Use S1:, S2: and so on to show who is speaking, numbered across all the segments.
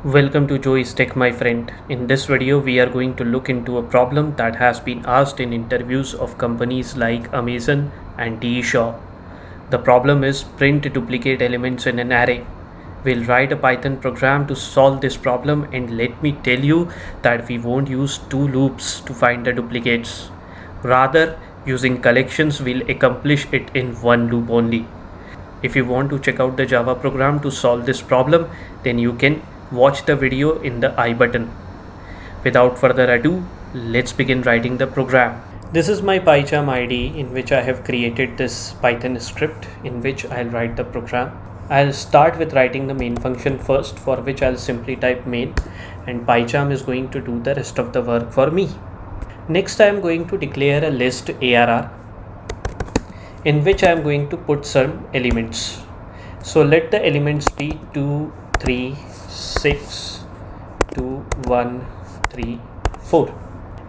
S1: Welcome to Joey's Tech, my friend. In this video, we are going to look into a problem that has been asked in interviews of companies like Amazon and TE Shaw. The problem is print duplicate elements in an array. We'll write a Python program to solve this problem, and let me tell you that we won't use two loops to find the duplicates. Rather, using collections, we'll accomplish it in one loop only. If you want to check out the Java program to solve this problem, then you can watch the video in the I button. Without further ado, let's begin writing the program. This is my PyCharm IDE in which I have created this Python script in which I'll write the program. I'll start with writing the main function first, for which I'll simply type main, and PyCharm is going to do the rest of the work for me. Next, I am going to declare a list ARR in which I am going to put some elements. So let the elements be 2, 3, 6, 2, 1, 3, 4.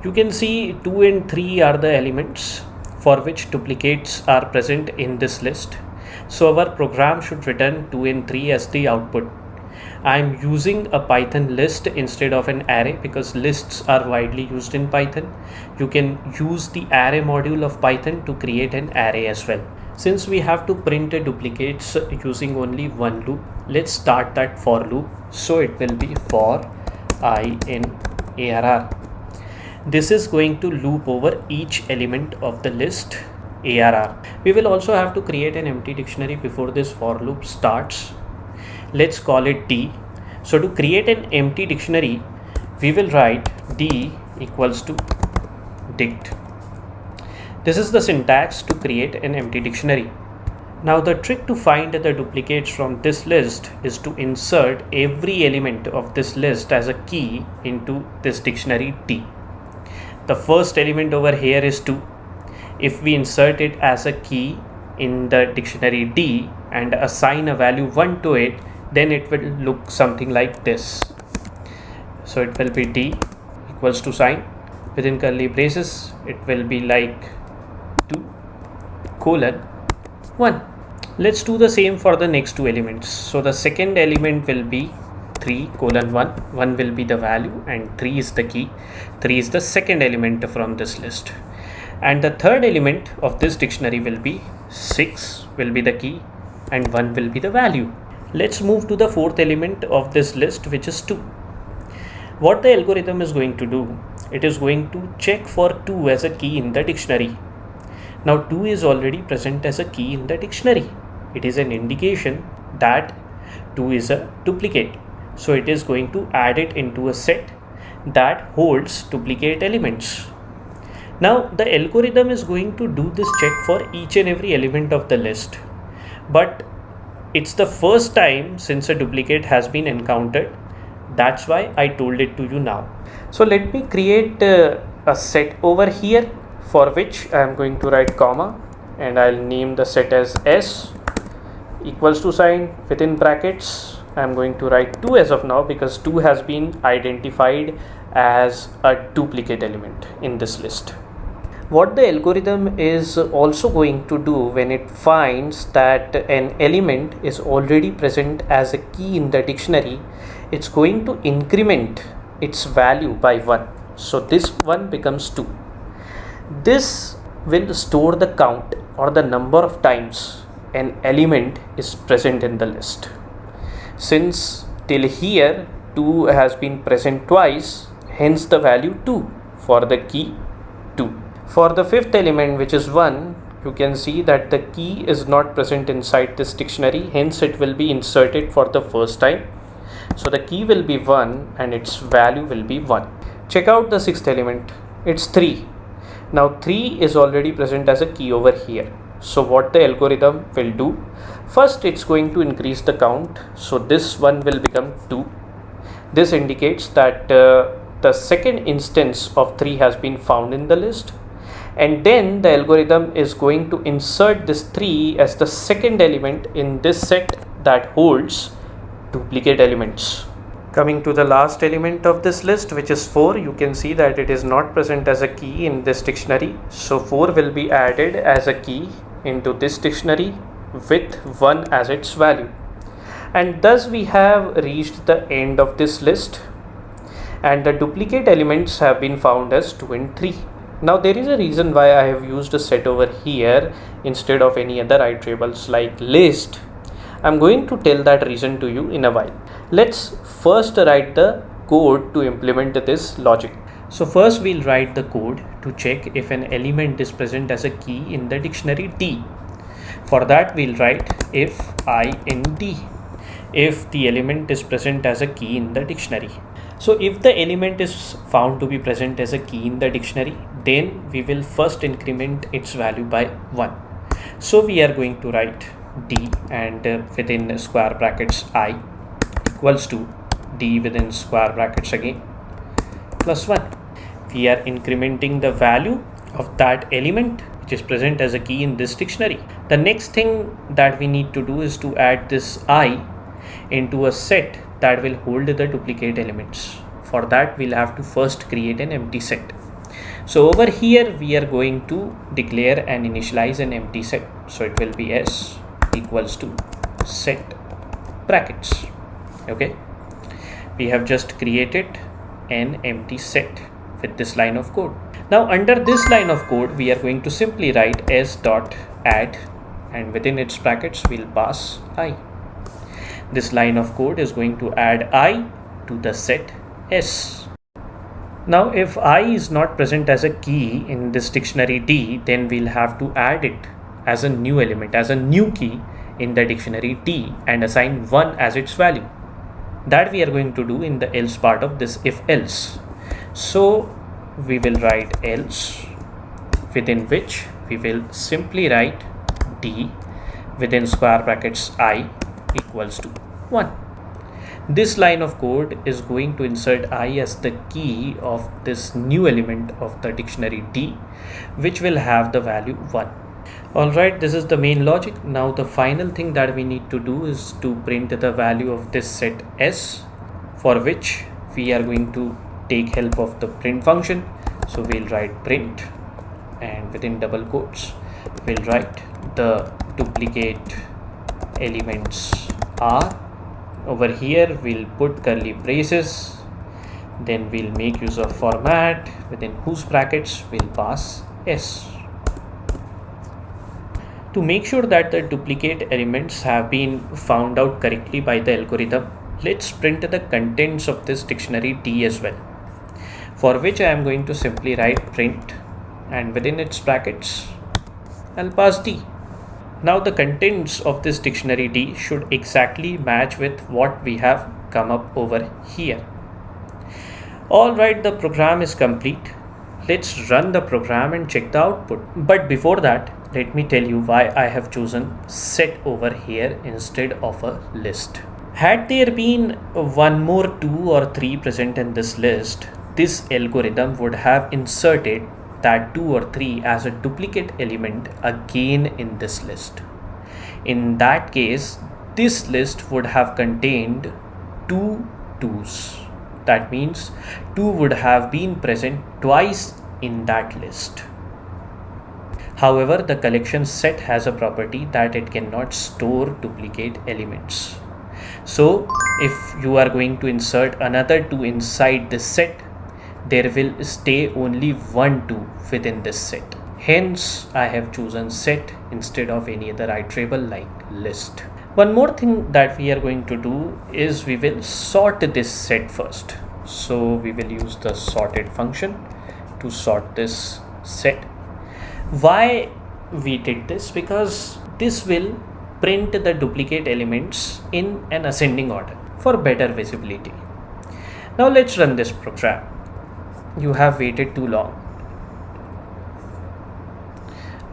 S1: You can see 2 and 3 are the elements for which duplicates are present in this list. So our program should return 2 and 3 as the output. I am using a Python list instead of an array because lists are widely used in Python. You can use the array module of Python to create an array as well. Since we have to print duplicates using only one loop, let's start that for loop. So it will be for I in ARR. This is going to loop over each element of the list ARR. We will also have to create an empty dictionary before this for loop starts. Let's call it D. So to create an empty dictionary, we will write D equals to dict. This is the syntax to create an empty dictionary. Now the trick to find the duplicates from this list is to insert every element of this list as a key into this dictionary D. The first element over here is 2. If we insert it as a key in the dictionary D and assign a value 1 to it, then it will look something like this. So it will be D equals to sign. Within curly braces, it will be like 2 colon 1. Let's do the same for the next two elements. So the second element will be 3 colon 1. 1 will be the value and 3 is the key. 3 is the second element from this list. And the third element of this dictionary will be 6 will be the key and 1 will be the value. Let's move to the fourth element of this list, which is 2. What the algorithm is going to do, it is going to check for 2 as a key in the dictionary. Now 2 is already present as a key in the dictionary. It is an indication that 2 is a duplicate. So it is going to add it into a set that holds duplicate elements. Now the algorithm is going to do this check for each and every element of the list. But it's the first time since a duplicate has been encountered. That's why I told it to you now. So let me create a set over here, for which I am going to write comma, and I'll name the set as S equals to sign within brackets. I'm going to write 2 as of now because 2 has been identified as a duplicate element in this list. What the algorithm is also going to do when it finds that an element is already present as a key in the dictionary, it's going to increment its value by 1. So this 1 becomes 2. This will store the count or the number of times an element is present in the list. Since till here 2 has been present twice, hence the value 2 for the key 2. For the fifth element, which is 1, you can see that the key is not present inside this dictionary, hence it will be inserted for the first time. So the key will be 1 and its value will be 1. Check out the sixth element, it's 3. Now 3 is already present as a key over here. So what the algorithm will do, first it's going to increase the count. So this one will become 2. This indicates that the second instance of 3 has been found in the list. And then the algorithm is going to insert this 3 as the second element in this set that holds duplicate elements. Coming to the last element of this list, which is 4, you can see that it is not present as a key in this dictionary. So 4 will be added as a key into this dictionary with 1 as its value. And thus we have reached the end of this list, and the duplicate elements have been found as 2 and 3. Now there is a reason why I have used a set over here instead of any other iterables like list. I'm going to tell that reason to you in a while. Let's first write the code to implement this logic. So first we'll write the code to check if an element is present as a key in the dictionary D. For that we'll write if int if the element is present as a key in the dictionary. So if the element is found to be present as a key in the dictionary, then we will first increment its value by 1. So we are going to write D and within square brackets I equals to D within square brackets again plus 1. We are incrementing the value of that element which is present as a key in this dictionary. The next thing that we need to do is to add this I into a set that will hold the duplicate elements. For that we'll have to first create an empty set. So over here we are going to declare and initialize an empty set. So it will be s equals to set brackets. Okay, we have just created an empty set with this line of code. Now under this line of code we are going to simply write s dot add, and within its brackets we'll pass I. This line of code is going to add I to the set S. Now if I is not present as a key in this dictionary D, then we'll have to add it as a new element, as a new key in the dictionary D, and assign 1 as its value. That we are going to do in the else part of this if else. So we will write else, within which we will simply write D within square brackets I equals to 1. This line of code is going to insert I as the key of this new element of the dictionary D, which will have the value 1. Alright, this is the main logic. Now the final thing that we need to do is to print the value of this set S, for which we are going to take help of the print function. So we'll write print, and within double quotes we'll write the duplicate elements are. Over here we'll put curly braces, then we'll make use of format within whose brackets we'll pass S. To make sure that the duplicate elements have been found out correctly by the algorithm, let's print the contents of this dictionary D as well, for which I am going to simply write print, and within its brackets I'll pass D. Now the contents of this dictionary D should exactly match with what we have come up over here. Alright, the program is complete. Let's run the program and check the output. But before that, let me tell you why I have chosen set over here instead of a list. Had there been one more 2 or 3 present in this list, this algorithm would have inserted that 2 or 3 as a duplicate element again in this list. In that case, this list would have contained 2 2s. That means 2 would have been present twice in that list. However, the collection set has a property that it cannot store duplicate elements. So if you are going to insert another 2 inside this set, there will stay only 1 2 within this set. Hence, I have chosen set instead of any other iterable like list. One more thing that we are going to do is we will sort this set first. So we will use the sorted function to sort this set. Why we did this? Because this will print the duplicate elements in an ascending order for better visibility. Now let's run this program. You have waited too long.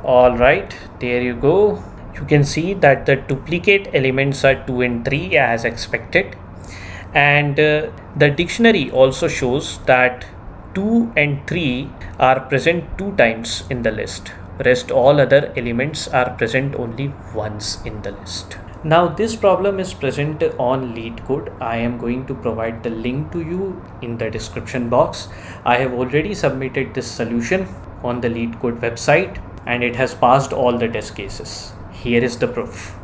S1: Alright, there you go. You can see that the duplicate elements are 2 and 3 as expected, and the dictionary also shows that 2 and 3 are present 2 times in the list. Rest all other elements are present only once in the list. Now this problem is present on Leetcode. I am going to provide the link to you in the description box. I have already submitted this solution on the Leetcode website and it has passed all the test cases. Here is the proof.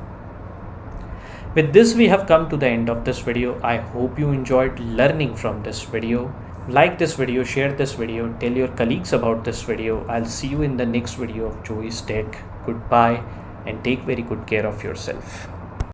S1: With this, we have come to the end of this video. I hope you enjoyed learning from this video. Like this video, share this video, tell your colleagues about this video. I'll see you in the next video of Joey's Tech. Goodbye and take very good care of yourself.